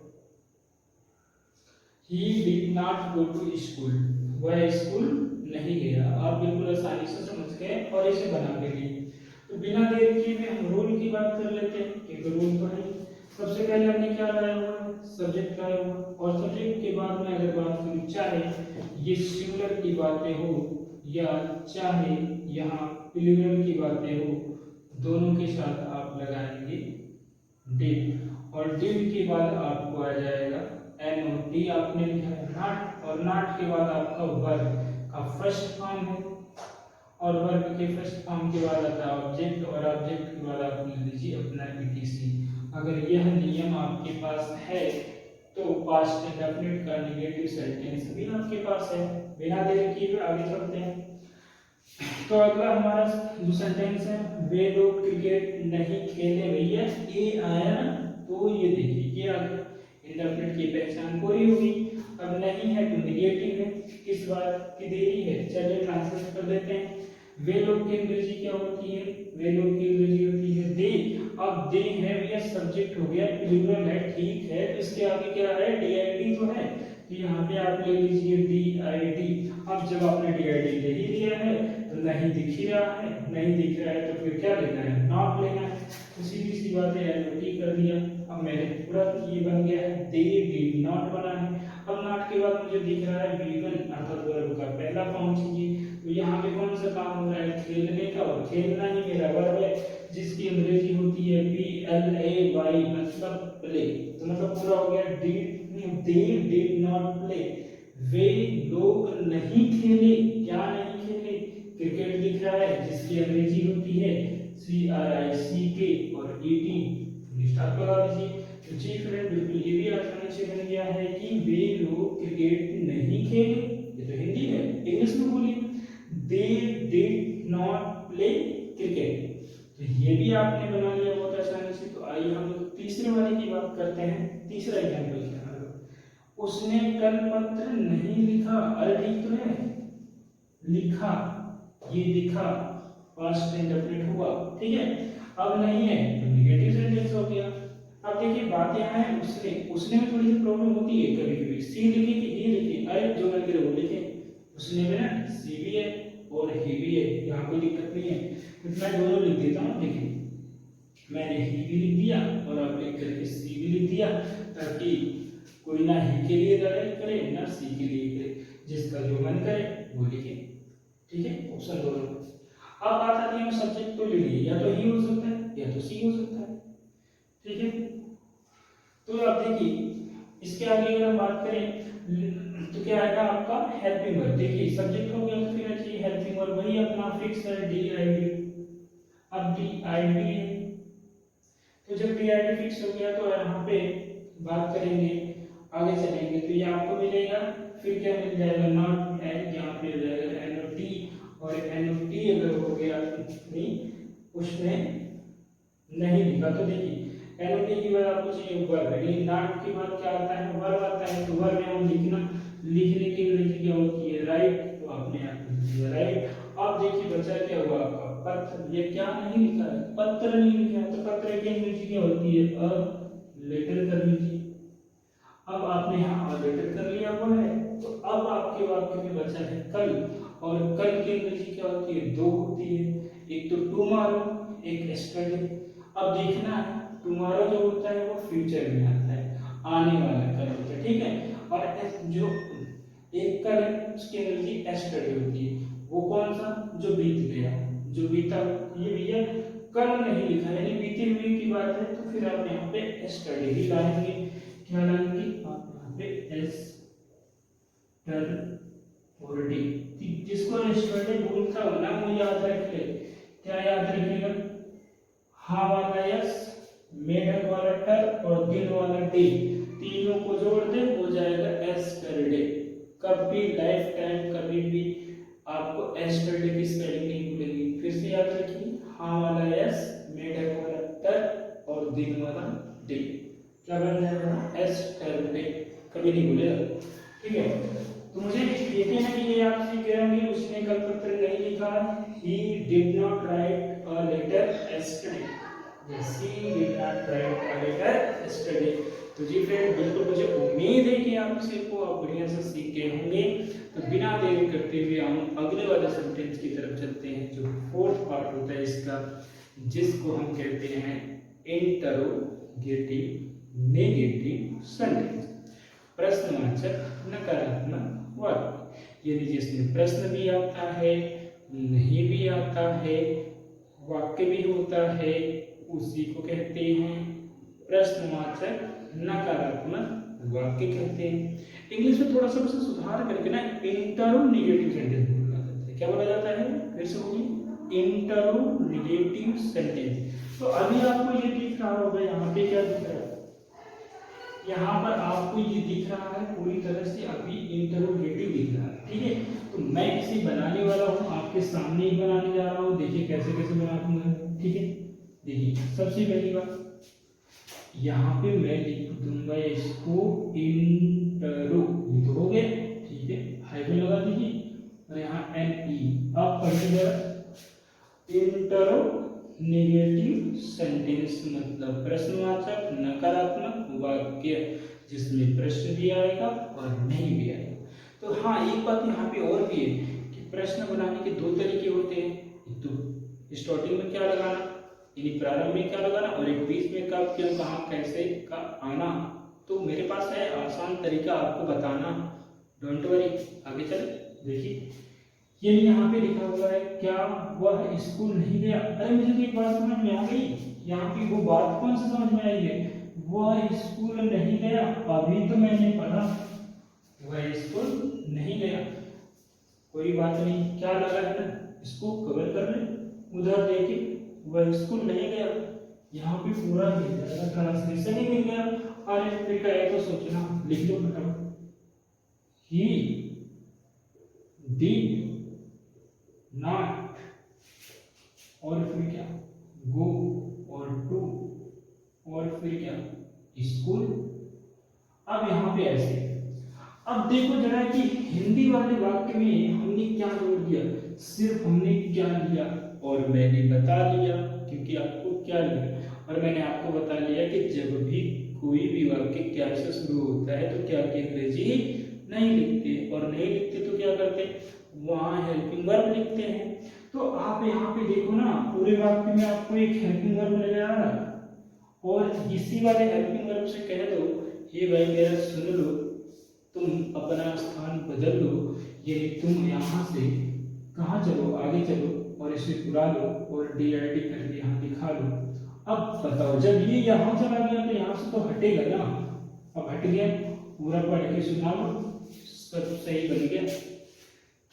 he did not go to school, वह स्कूल नहीं गया। आप बिल्कुल आसानी से समझ गए और इसे बना के लिए। तो बिना देर किए हम रूल की बात कर लेते हैं। एक रूल तो है, सबसे पहले हमने क्या लाया हुआ है, सब्जेक्ट लाया हुआ, और सब्जेक्ट के बाद में अगर बात करूं, चाहे ये सिंगुलर की बातें हो या चाहे यहाँ प्लूरल की बातें हो, दोनों के साथ आप लगाएंगे डिड, और डिड के बाद आपको आ जाएगा एन ओ टी, आपने लिखा है नॉट, और नॉट के बाद आपका वर्ब का फर्स्ट फॉर्म है, और वर्ब के फर्स्ट फॉर्म के बाद आता है ऑब्जेक्ट, और ऑब्जेक्ट के बाद आप लिख लीजिए अपना ईटीसी। अगर यह नियम आपके पास है तो पास्ट इंडेफिनिट का नेगेटिव सेंटेंस भी आपके पास है। बिना देर किए आगे चलते हैं। तो अगला हमारा जो सेंटेंस है, वे लोग क्रिकेट नहीं खेले भैया, ये आया ना, तो ये देखिए ये इंडेफिनिट की पहचान पूरी होगी। अब नहीं है तो निगेटिव है, किस बात की देरी है, चलिए ट्रांसलेट कर देते हैं। वे लोग की अंग्रेजी क्या होती है, वे लोग की अंग्रेजी होती है दे। अब दे है भैया, सब्जेक्ट हो गया, प्लूरल है, ठीक है, तो इसके आगे क्या है, डी आई डी तो है, तो यहाँ पे आप ले लीजिए डी आई डी। अब जब आपने डी आई डी ले ही लिया है तो नहीं दिख ही रहा है, नहीं दिख रहा है तो फिर क्या लेना है, नॉट लेना है। तो सीधी सी बात है, एनओटी कर दिया। अब मेरे पूरा ये बन गया है, दे डिड नॉट बना है। अब नॉट के बाद मुझे दिख रहा है वी1 अर्थात वर्ब का पहला फॉर्म चाहिए। तो यहाँ पे कौन सा काम हो रहा है, खेलने का, और खेलना ही मेरा वर्ब है, जिसकी अंग्रेजी होती है पी एल ए वाई, मतलब प्ले। तो मतलब पूरा हो गया, दे डिड नॉट प्ले, वे लोग नहीं खेले, क्या नहीं खेले, क्रिकेट दिख रहा है, जिसकी अंग्रेजी होती है सी आर आई सी के और ई टी, स्टार लगा दीजिए। तो जी फ्रेंड, बिल्कुल ये भी आसानी से बन गया है कि वे लोग क्रिकेट नहीं खेले, ये तो हिंदी है, इंग्लिश में बोलिए दे डिड नॉट प्ले क्रिकेट। तो ये भी आपने बना लिया बहुत आसानी से। तो आइए हम लोग तीसरे वाले की बात करते हैं। तीसरा एग्जाम्पल क्या है, उसने कल पत्र नहीं लिखा, अरे ठीक तो है, लिखा, ये लिखा, पास्ट इंडेफिनिट हुआ, ठीक है। अब नहीं है तो नेगेटिव सेंटेंस हो गया। अब देखिए बात यहाँ है, उसने में थोड़ी सी प्रॉब्लम होती है कभी कभी, सी लिखे कि ई लिखे, अरे जो मैं वो लिखे, उसने में ना सी भी है और हेवी है, यहाँ कोई दिक्कत नहीं है, तो मैं दोनों लिख देता हूँ। देखिए मैंने ही भी लिख दिया और आप लिख करके सी भी लिख दिया, ताकि कोई ना ही के लिए लड़ाई करे ना सी के लिए करे, जिसका जो मन करे वो लिखे। ठीक है, ऑप्शन दोनों। अब बात आती है, हम सब्जेक्ट तो ले लिए, या तो ही हो सकता है या तो सी हो सकता है। ठीक है, तो आप देखिए इसके आगे अगर हम बात करें तो क्या आएगा आपका हेल्पिंग वर्ब। देखिए सब्जेक्ट हो गया तो फिर चाहिए हेल्पिंग वर्ब, वही अपना फिक्स है डी आई डी। अब डी आई डी है, तो जब डी आई डी फिक्स हो गया तो यहाँ पे बात करेंगे, आगे चलेंगे तो ये आपको मिलेगा, फिर क्या मिल जाएगा, नॉट एंड, यहाँ पे हो जाएगा एन ओ टी, और एन ओ टी अगर हो गया नहीं उसमें नहीं लिखा तो देखिए एन ओ टी की बाद आपको चाहिए वर्ब, लेकिन नॉट के बाद क्या आता है, वर्ब आता है। तो वर्ब में हम लिखने की अंग्रेजी क्या होती है, राइट, तो आपने यहाँ लिख दिया राइट। अब देखिए बच्चा क्या हुआ आपका पत्र, ये क्या नहीं लिखा है, पत्र नहीं लिखा है, तो पत्र की अंग्रेजी क्या होती है, अ लेटर कर लीजिए। अब आपने यहाँ लेटर कर लिया हुआ है, तो अब आपके वाक्य में बचा है कल, और कल की अंग्रेजी क्या होती है, दो होती है, एक तो टुमारो, एक यस्टरडे। अब देखना है टुमारो जो होता है वो फ्यूचर में आता है, आने वाला कल होता है। ठीक है, और जो एक कल है उसकी अंग्रेजी यस्टरडे होती है, वो कौन सा, जो बीत गया, जो बीता। ये भैया कल नहीं लिखा है, यानी बीते हुए की बात है, तो फिर आप यहाँ पे यस्टरडे ही लाएंगे। क्या लाएंगे आप यहाँ पे एस टर और डी, जिसको यस्टरडे बोलता हो ना वो याद रख ले। क्या याद रखिएगा, हाँ वाला यस, मेढक वाला टर और दिन वाला डे, तीनों को जोड़ दे हो जाएगा यस्टरडे। कभी लाइफ टाइम कभी भी आपको यस्टरडे की स्पेलिंग नहीं भूलेगी। फिर से याद रखिए, हाँ वाला यस, मेढक वाला टर और दिन वाला डे, क्या बन जाएगा यस्टरडे, कभी नहीं भूलेगा। ठीक है, तो मुझे देखिए ना कि ये आपसे कह रहा हूँ उसने कल पत्र नहीं लिखा, he did not write a letter yesterday, yes he did not write a letter yesterday। तो जी फ्रेंड बिल्कुल मुझे उम्मीद है कि आप इसे को आप बढ़िया से सीख गए होंगे। तो बिना देरी करते हुए हम अगले वाले सेंटेंस की तरफ चलते हैं, जो फोर्थ पार्ट होता है इसका, जिसको हम कहते हैं इंटरोगेटिव नेगेटिव सेंटेंस, प्रश्नवाचक नकारात्मक वाक्य। यदि जिसमें प्रश्न भी आता है, नहीं भी आता है, वाक्य भी होता है, उसी को कहते हैं प्रश्नवाचक नकारात्मक वाक्य कहते हैं। इंग्लिश में थोड़ा सा उसे सुधार करके ना इंटरोगेटिव सेंटेंस बोला जाता है। क्या बोला जाता है, फिर से बोलिए, इंटरोगेटिव सेंटेंस। तो अभी आपको ये दिख रहा होगा, यहाँ पे क्या दिख रहा है, यहाँ पर आपको ये दिख रहा है पूरी तरह से अभी इंटरोगेटिव दिख रहा है। ठीक है, तो मैं इसे बनाने वाला हूँ, आपके सामने ही बनाने जा रहा हूँ, देखिए कैसे कैसे बनाऊंगा। ठीक है, देखिए सबसे पहली बात यहाँ पे मैं लिख दूंगा इसको इंटरो, लिखोगे ठीक है, हाइफन लगा दीजिए और यहाँ एन ई। अब पढ़िएगा इंटरो नेगेटिव सेंटेंस मतलब प्रश्नवाचक नकारात्मक वाक्य, जिसमें प्रश्न भी आएगा और नहीं भी आएगा। तो हाँ एक बात यहाँ पे और भी है कि प्रश्न बनाने के दो तरीके होते हैं, एक तो स्टार्टिंग में क्या लगाना, यानी प्रारंभ में क्या लगाना, और एक बीच में कब क्यों कहाँ कैसे का आना। तो मेरे पास है आसान तरीका आपको बताना, डोंट वरी। आगे चले, देखिए ये यहाँ पे लिखा हुआ है, क्या वह स्कूल नहीं गया। अरे मुझे तो एक बात समझ में आ गई, यहाँ पे वो बात कौन सी समझ में आई है, वह स्कूल नहीं गया, अभी तो मैंने पढ़ा वह स्कूल नहीं गया। कोई बात नहीं, क्या लगा है ना, इसको कवर कर ले। उधर देखिए वह स्कूल नहीं गया, यहाँ पे पूरा मिल जाएगा, ट्रांसलेशन ही मिल गया। और फिर क्या है तो सोचना, लिख लो फटाफट, ही डिड नॉट, और फिर क्या गो और टू, और फिर क्या स्कूल। अब यहाँ पे ऐसे, अब देखो जरा कि हिंदी वाले वाक्य में हमने क्या जोड़ दिया, सिर्फ हमने क्या लिया और मैंने बता दिया, क्योंकि आपको क्या लिया, और मैंने आपको बता लिया कि जब भी कोई भी वाक्य क्या से शुरू होता है तो क्या की अंग्रेजी नहीं लिखते, और नहीं लिखते तो क्या करते, वहां हेल्पिंग वर्ब लिखते हैं। तो आप यहाँ पे देखो ना, पूरे वाक्य में आपको एक हेल्पिंग वर्ब नजर आ रहा है, और इसी वाले हेल्पिंग वर्ब से कह दो, ये भाई मेरा सुन लो, तुम अपना स्थान बदल लो, यानी तुम यहाँ से कहाँ चलो, आगे चलो, और इसे बुला लो और DID करके यहाँ दिखा लो। अब बताओ, जब ये यहाँ चला गया तो यहाँ से तो हटेगा ना, अब हट गया, पूरा पढ़ के सुना लो, सब सही बन गया।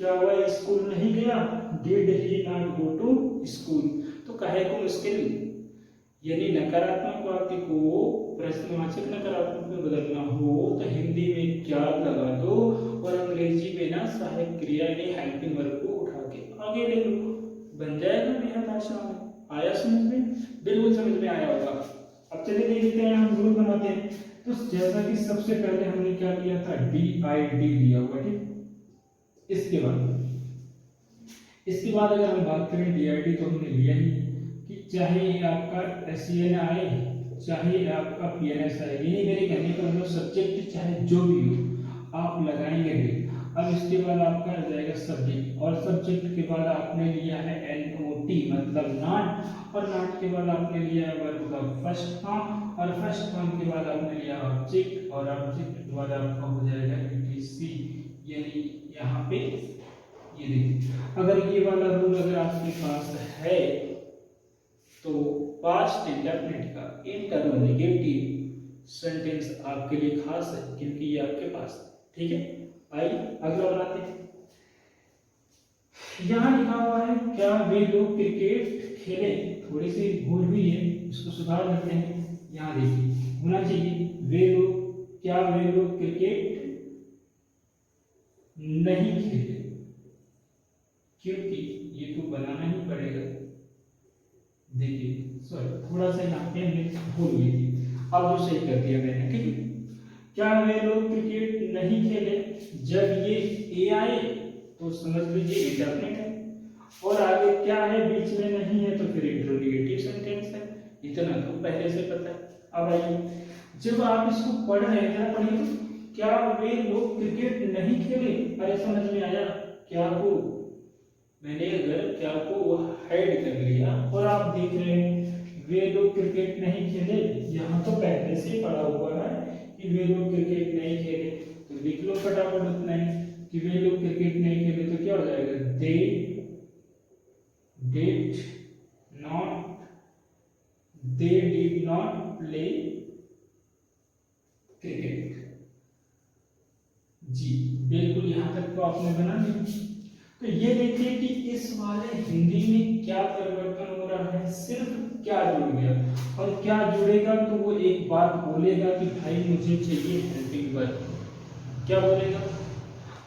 क्या हुआ, स्कूल नहीं गया, did he not go to school, तो कहे को मुश्किल, यानी नकारात्मक वाक्य को प्रश्नवाचक नकारात्मक में बदलना हो तो हिंदी में क्या लगा दो, और अंग्रेजी में ना सहायक क्रिया यानी हेल्पिंग वर्ब को उठा के आगे ले लो, बन जाएगा मेरा भाषा में। आया समझ में, बिल्कुल समझ में आया होगा। अब चलिए देखते हैं, हम रूल बनाते हैं। तो जैसा कि सबसे पहले हमने क्या लिया था, DID लिया हुआ, ठीक। इसके बाद अगर हम बात करें DID तो हमने लिया ही कि चाहे आपका SEN आए, चाहे आपका PNS आए, यानी मेरे कहने का मतलब सब्जेक्ट चाहे जो भी हो आप लगाएंगे भी। अब इसके बाद आपका आ जाएगा सब्जेक्ट, और सब्जेक्ट के बाद आपने लिया है NOT मतलब नॉट, और नॉट के बाद आपने लिया है वर्ब का फर्स्ट फॉर्म, और फर्स्ट फॉर्म के बाद आपने लिया ऑब्जेक्ट, और ऑब्जेक्ट के बाद आपका हो जाएगा ETC, यानी यहाँ पे ये देखिए। अगर ये वाला रूल अगर आपके पास है तो पास्ट इंडेफिनिट का इंटररोगेटिव सेंटेंस आपके लिए खास है, क्योंकि ये आपके पास है, ठीक है। आइए अगला बनाते हैं। यहाँ लिखा हुआ है, क्या वे लोग क्रिकेट खेले, थोड़ी सी भूल हुई है, इसको सुधार करते हैं। यहाँ देखिए होना चाहिए वे लोग, क्या वे लोग क्रिकेट नहीं खेले, क्योंकि ये तो बनाना ही पड़ेगा। देखिए सॉरी, थोड़ा सा यहाँ पे हमने भूल गई थी, अब जो सही कर दिया मैंने, ठीक है। क्या वे लोग क्रिकेट नहीं खेले, जब ये ए आए तो समझ लीजिए इंडेफिनिट है, और आगे क्या है, बीच में नहीं है तो फिर इंटरोगेटिव सेंटेंस है, इतना तो पहले से पता है। अब आइए, जब आप इसको पढ़ रहे हैं, जरा पढ़िए, क्या वे लोग क्रिकेट नहीं खेले, अरे समझ में आया, क्या को मैंने अगर क्या को हाइड कर लिया, और आप देख रहे हैं वे लोग क्रिकेट नहीं खेले, यहाँ तो पहले से पढ़ा हुआ है कि वे लोग क्रिकेट नहीं खेले, तो लिख लो फटाफट उतना ही कि वे लोग क्रिकेट नहीं खेले, तो क्या हो जाएगा, they did not play cricket. जी बिल्कुल, यहाँ तक तो आपने बना लिया। तो ये देखिए कि इस वाले हिंदी में क्या परिवर्तन हो रहा है, सिर्फ क्या जुड़ गया, और क्या जुड़ेगा तो वो एक बात बोलेगा कि भाई मुझे चाहिए हेल्पिंग वर्ब। क्या बोलेगा,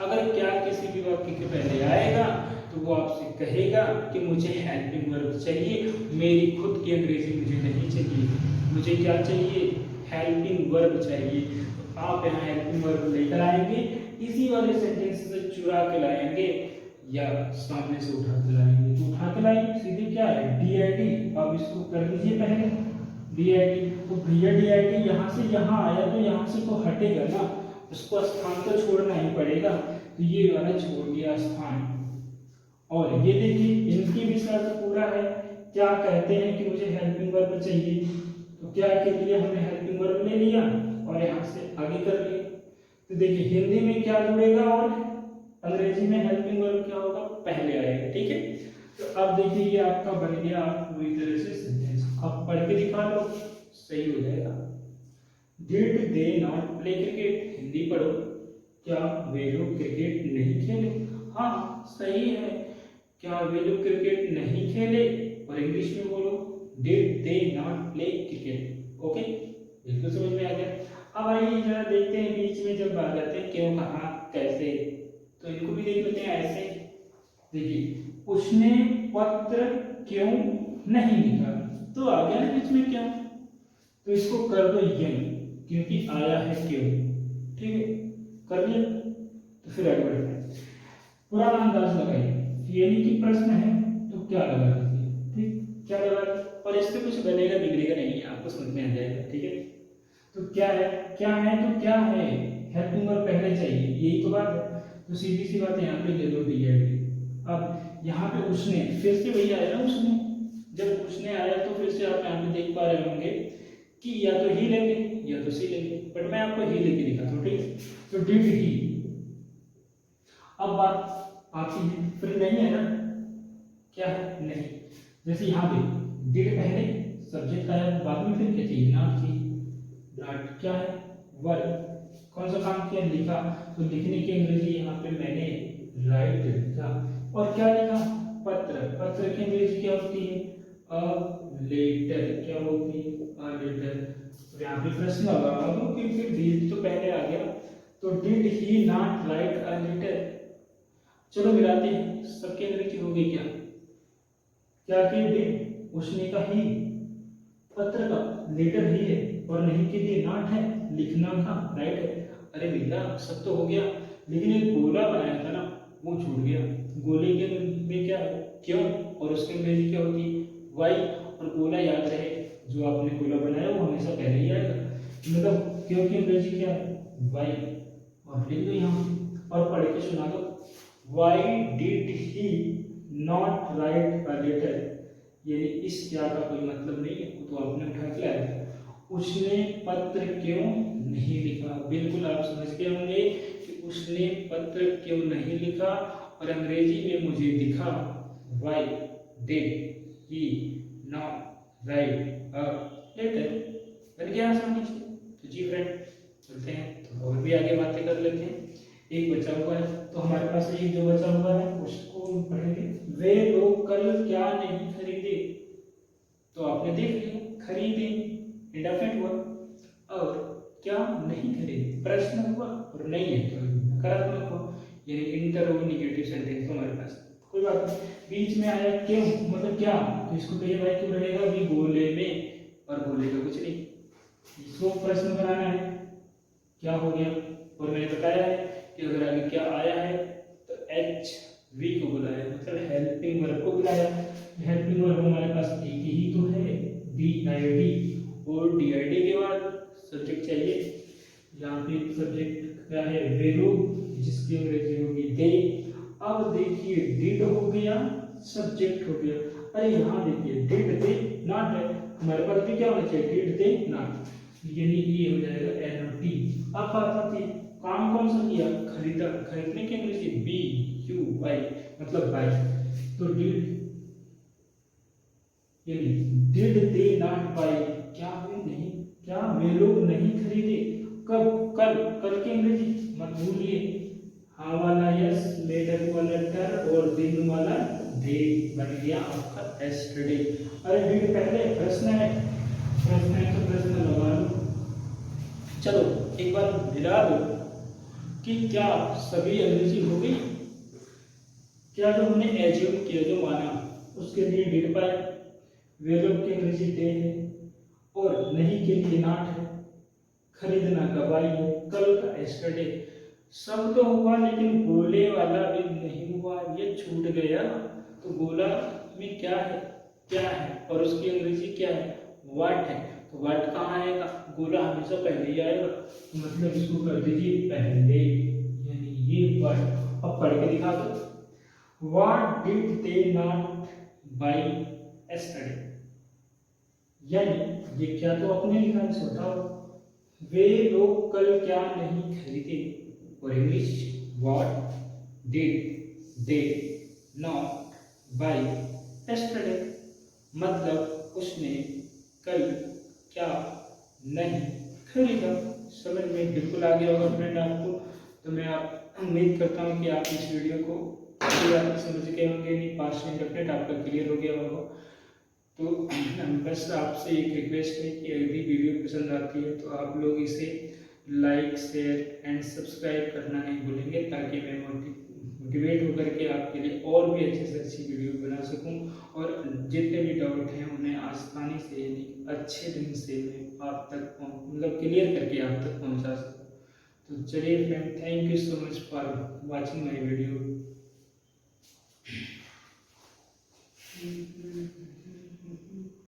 अगर क्या किसी भी वाक्य के पहले आएगा तो वो आपसे कहेगा कि मुझे हेल्पिंग वर्ब चाहिए, मेरी खुद की अंग्रेजी मुझे नहीं चाहिए, मुझे क्या चाहिए, हेल्पिंग वर्ब चाहिए। तो आप यहाँ हेल्पिंग वर्ब लेकर आएंगे, इसी वाले सेंटेंस से चुरा के लाएंगे या सामने से उठा के लाएंगे, तो उठा के लाएंगे सीधे क्या है, DID। अब इसको कर दीजिए पहले DID, तो भैया DID यहाँ से यहाँ आया तो यहाँ से तो हटेगा ना, उसको स्थान तो छोड़ना ही पड़ेगा, तो ये वाला छोड़ दिया स्थान। और ये देखिए इनकी भी शर्त पूरा है, क्या कहते हैं कि मुझे हेल्पिंग वर्ब चाहिए, तो क्या के लिए हमने हेल्पिंग वर्ब ले लिया और यहाँ से आगे कर लिया। तो देखिए हिंदी में क्या जुड़ेगा और अंग्रेजी में हेल्पिंग वर्ब क्या होगा, पहले आएगा, ठीक है। तो अब देखिए ये आपका बन गया पूरी तरह से सेंटेंस। अब पढ़ के दिखा लो, सही हो जाएगा। Did they not play cricket, Hindi पढ़ो, क्या वे लोग क्रिकेट नहीं खेले, हाँ सही है, क्या वे लोग क्रिकेट नहीं खेले, और इंग्लिश में बोलो did they not play cricket. Okay, बिल्कुल समझ में आ गया। अब आइए जरा देखते हैं बीच में जब आ जाते हैं क्यों, कहाँ, कैसे, तो इनको भी देख लेते हैं ऐसे। देखिए उसने पत्र क्यों नहीं लिखा, तो आ गया ना बीच में क्यों, तो इसको कर दो यंग, क्योंकि आया है क्यों, ठीक है, कर दिया। तो फिर आगे बढ़ते हैं, पुराना अंदाज लगाइए, यानी कि प्रश्न है तो क्या लगा दीजिए, ठीक, क्या लगा, और इससे कुछ बनेगा बिगड़ेगा नहीं, आपको समझ में आ जाएगा, ठीक है। तो क्या है, क्या है तो क्या है, हेल्पिंग वर्ब पहले चाहिए, यही तो बात है। तो सीधी सी बात है, यहाँ पे ले लो डीएडी। अब यहाँ पे उसने, फिर से वही आया ना उसने, जब उसने आया तो फिर से आप यहाँ पे देख पा रहे होंगे कि या तो ही लेंगे या तो सी लेंगे, बट मैं आपको ही लेके दिखाता हूँ, ठीक है। तो डिड ही, अब बात आती है, फिर नहीं है ना, क्या है, नहीं। जैसे यहाँ पे डिड पहले सब्जेक्ट आया, बाद में फिर क्या चाहिए, नॉट चाहिए। नॉट क्या है, वर्ब। कौन सा काम किया, लिखा। तो लिखने की अंग्रेजी यहाँ पे मैंने राइट लिखा। और क्या लिखा, पत्र। पत्र की अंग्रेजी क्या होती है, अ लेटर। क्या होती है, अ लेटर। यहाँ पे प्रश्न लगा दो क्योंकि डिड तो पहले आ गया, तो did he not write a letter. चलो मिलाते हैं, सबकी अंग्रेजी हो गई क्या, क्या कि डिड, उसने का ही, पत्र का, लेटर ही है, और नहीं के लिए नॉट है, लिखना का राइट है। अरे भैया सब तो हो गया, लेकिन एक गोला बनाया था ना, वो छूट गया। गोले के में क्या है, क्यों, और उसकी अंग्रेजी क्या होती है, वाई। और गोला याद रहे, जो आपने गोला बनाया वो हमेशा पहले ही आएगा, मतलब क्यों की अंग्रेजी क्या है, वाई। और लिख दो यहाँ और पढ़ के सुना दो, why did he not write a letter. यानी इस क्या का कोई मतलब नहीं है, वो तो आपने उठा के लाया था। उसने पत्र क्यों नहीं लिखा, बिल्कुल आप समझ गए होंगे कि उसने पत्र क्यों नहीं लिखा, और अंग्रेजी में मुझे दिखा why did he not write a letter. बन गया आसानी से। तो जी फ्रेंड, चलते हैं तो और भी आगे बातें कर लेते हैं। एक बचा हुआ है, तो हमारे पास एक जो बचा हुआ है उसको हम पढ़ेंगे। वे लोग कल क्या नहीं खरीदे, तो आपने देख लिया, खरीदे इंडेफिनिट हुआ, और क्या नहीं खरीदे प्रश्न हुआ, और नहीं है तो नकारात्मक हुआ, यानी इंटरोगेटिव सेंटेंस हमारे पास। कोई बात नहीं, बीच में आया क्यों, मतलब क्या, तो इसको कहिए भाई क्यों रहेगा, भी गोले में, और गोले का कुछ नहीं, इसको प्रश्न बनाना है, क्या हो गया। और मैंने बताया है कि अगर आगे क्या आया है तो एच वी को बुलाया, मतलब हेल्पिंग वर्ब को बुलाया। हेल्पिंग वर्ब हमारे पास एक ही तो है, डी आई डी, और डी आई डी के बाद सब्जेक्ट चाहिए। यहाँ पे सब्जेक्ट क्या है, वे लोग, जिसकी अंग्रेजी होगी दे। अब देखिए डिड हो गया, सब्जेक्ट हो गया। अरे यहाँ देखिए डिड दे नॉट है, हमारे पास भी क्या होना चाहिए, डिड दे नॉट, यानी ये हो जाएगा एन और टी। अब बात आती है काम कौन सा किया, खरीदा। खरीदने की अंग्रेजी बी यू वाई, मतलब बाय। तो डिड, यानी डिड दे नॉट बाय, क्या वे नहीं, क्या वे लोग नहीं खरीदे। कब, कल। कल की अंग्रेजी मत भूलिए, हाँ वाला यस, लेटर वाला टर, और दिन वाला दे, बन गया आपका यस्टरडे। अरे डिड पहले प्रश्न है, प्रश्न है तो प्रश्न लगा लो। चलो एक बार मिला दो कि क्या सभी अंग्रेजी हो गई, क्या जो हमने एज्यूम किया, जो माना, उसके लिए डिड पाया, वे लोग की अंग्रेजी दे है, और नहीं के लिए नॉट है, खरीदना का बाई है, कल का यस्टरडे। सब तो हुआ, लेकिन गोले वाला भी नहीं हुआ, ये छूट गया। तो गोला में क्या है, क्या है, और उसकी अंग्रेजी क्या है, व्हाट है। तो व्हाट कहाँ आएगा, गोला हमेशा पहले ही आएगा, तो मतलब इसको कर दीजिए पहले, यानी ये व्हाट। अब पढ़ के दिखा दो, what did they not buy yesterday, यानी ये क्या तो अपने लिखा है, बताओ, वे लोग कल क्या नहीं खरीदे। और English, what did they not buy yesterday, मतलब उसने कल क्या नहीं खरीदा। समझ में बिल्कुल आ गया होगा फ्रेंड आपको। तो मैं आप उम्मीद करता हूँ कि आप इस वीडियो को आप समझ गए होंगे, पास्ट इंटरप्रेट आपका क्लियर हो गया होगा। तो बस आपसे एक रिक्वेस्ट है कि यदि वीडियो पसंद आती है तो आप लोग इसे लाइक, शेयर एंड सब्सक्राइब करना नहीं भूलेंगे, ताकि मैं मोटिवेट होकर के आपके लिए और भी अच्छे से अच्छी वीडियो बना सकूं, और जितने भी डाउट हैं उन्हें आसानी से, यानी अच्छे ढंग से मैं आप तक मतलब क्लियर करके आप तक पहुंचा सकूं। तो चलिए friend, thank you so much for watching my video.